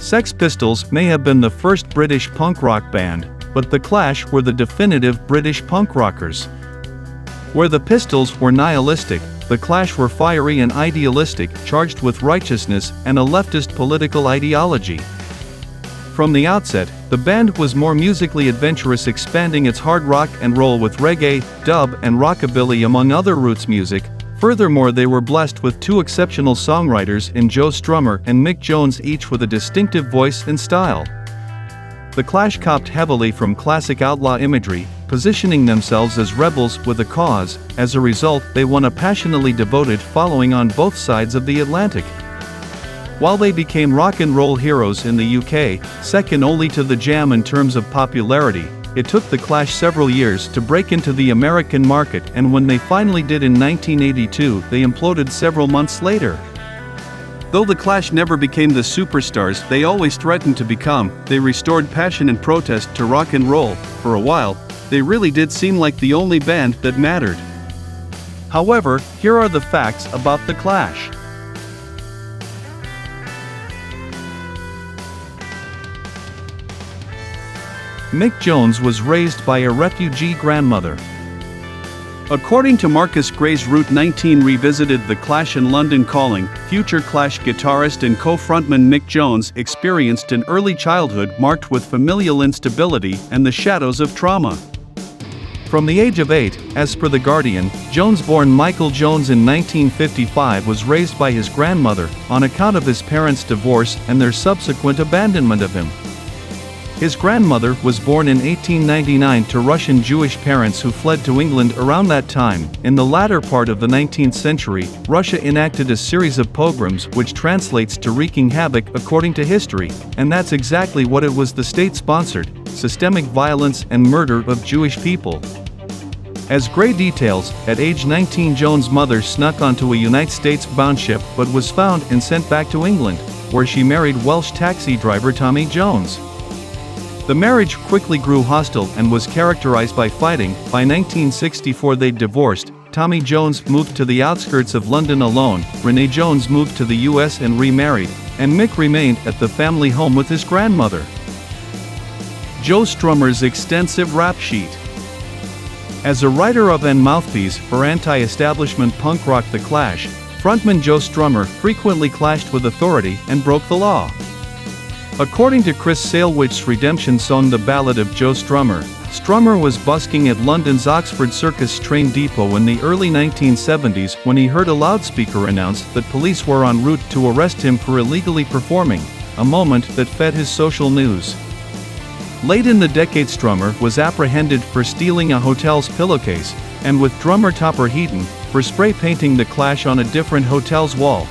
Sex Pistols may have been the first British punk rock band, but The Clash were the definitive British punk rockers. Where the Pistols were nihilistic, The Clash were fiery and idealistic, charged with righteousness and a leftist political ideology. From the outset, the band was more musically adventurous, expanding its hard rock and roll with reggae, dub, and rockabilly among other roots music. Furthermore, they were blessed with two exceptional songwriters in Joe Strummer and Mick Jones, each with a distinctive voice and style. The Clash copied heavily from classic outlaw imagery, positioning themselves as rebels with a cause. As a result, they won a passionately devoted following on both sides of the Atlantic. While they became rock and roll heroes in the UK, second only to the Jam in terms of popularity, it took The Clash several years to break into the American market, and when they finally did in 1982, they imploded several months later. Though The Clash never became the superstars they always threatened to become, they restored passion and protest to rock and roll. For a while, they really did seem like the only band that mattered. However, here are the facts about The Clash. Mick Jones was raised by a refugee grandmother. According to Marcus Gray's Route 19 Revisited, The Clash in London Calling, future Clash guitarist and co-frontman Mick Jones experienced an early childhood marked with familial instability and the shadows of trauma. From the age of 8, as per The Guardian, Jones, born Michael Jones in 1955, was raised by his grandmother on account of his parents' divorce and their subsequent abandonment of him. His grandmother was born in 1899 to Russian Jewish parents who fled to England around that time. In the latter part of the 19th century, Russia enacted a series of pogroms, which translates to wreaking havoc according to history, and that's exactly what it was. The state-sponsored, systemic violence and murder of Jewish people. As Gray details, at age 19 Jones' mother snuck onto a United States-bound ship but was found and sent back to England, where she married Welsh taxi driver Tommy Jones. The marriage quickly grew hostile and was characterized by fighting. By 1964 they divorced. Tommy Jones moved to the outskirts of London alone, Renee Jones moved to the US and remarried, and Mick remained at the family home with his grandmother. Joe Strummer's extensive rap sheet. As a writer of and mouthpiece for anti-establishment punk rock The Clash, frontman Joe Strummer frequently clashed with authority and broke the law. According to Chris Salewich's redemption song The Ballad of Joe Strummer, Strummer was busking at London's Oxford Circus train depot in the early 1970s when he heard a loudspeaker announce that police were en route to arrest him for illegally performing, a moment that fed his social news. Late in the decade, Strummer was apprehended for stealing a hotel's pillowcase, and with drummer Topper Headon, for spray painting The Clash on a different hotel's wall.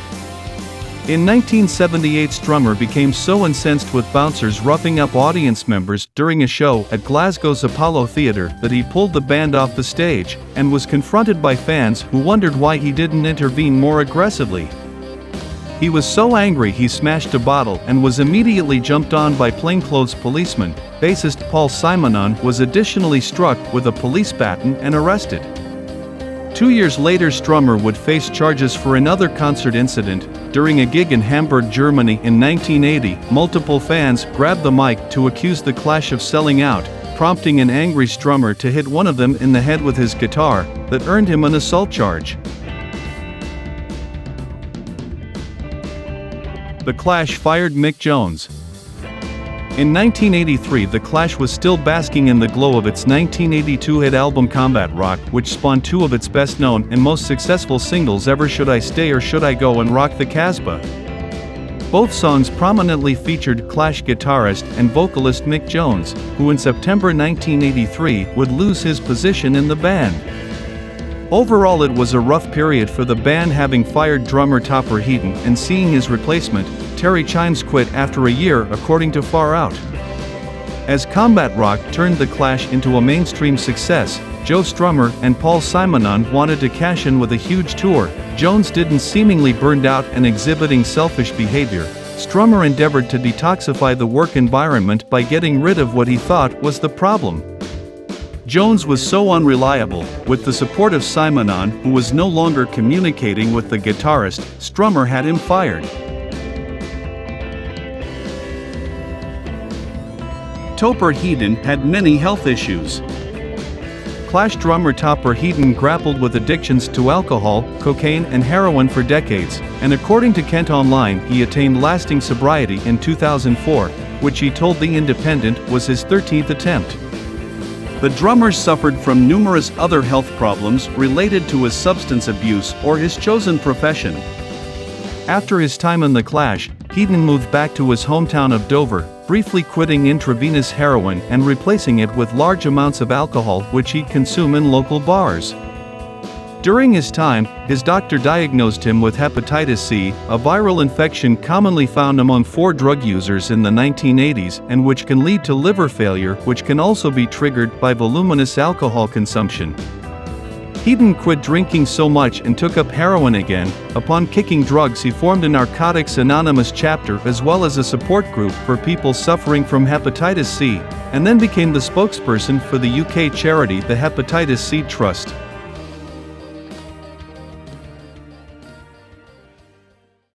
In 1978, Strummer became so incensed with bouncers roughing up audience members during a show at Glasgow's Apollo Theatre that he pulled the band off the stage, and was confronted by fans who wondered why he didn't intervene more aggressively. He was so angry he smashed a bottle and was immediately jumped on by plainclothes policemen. Bassist Paul Simonon was additionally struck with a police baton and arrested. 2 years later, Strummer would face charges for another concert incident. During a gig in Hamburg, Germany in 1980, multiple fans grabbed the mic to accuse The Clash of selling out, prompting an angry Strummer to hit one of them in the head with his guitar, that earned him an assault charge. The Clash fired Mick Jones. In 1983, The Clash was still basking in the glow of its 1982 hit album Combat Rock, which spawned two of its best-known and most successful singles ever, Should I Stay or Should I Go and Rock the Casbah. Both songs prominently featured Clash guitarist and vocalist Mick Jones, who in September 1983 would lose his position in the band. Overall, it was a rough period for the band, having fired drummer Topper Headon and seeing his replacement, Terry Chimes, quit after a year, according to Far Out. As Combat Rock turned The Clash into a mainstream success, Joe Strummer and Paul Simonon wanted to cash in with a huge tour. Jones didn't, seemingly burned out and exhibiting selfish behavior. Strummer endeavored to detoxify the work environment by getting rid of what he thought was the problem. Jones was so unreliable. With the support of Simonon, who was no longer communicating with the guitarist, Strummer had him fired. Topper Headon had many health issues. Clash drummer Topper Headon grappled with addictions to alcohol, cocaine and heroin for decades, and according to Kent Online he attained lasting sobriety in 2004, which he told The Independent was his 13th attempt. The drummer suffered from numerous other health problems related to his substance abuse or his chosen profession. After his time in the Clash, Headon moved back to his hometown of Dover, briefly quitting intravenous heroin and replacing it with large amounts of alcohol which he'd consume in local bars. During his time, his doctor diagnosed him with hepatitis C, a viral infection commonly found among 4 drug users in the 1980s and which can lead to liver failure, which can also be triggered by voluminous alcohol consumption. Headon quit drinking so much and took up heroin again. Upon kicking drugs, he formed a Narcotics Anonymous chapter as well as a support group for people suffering from hepatitis C, and then became the spokesperson for the UK charity the Hepatitis C Trust.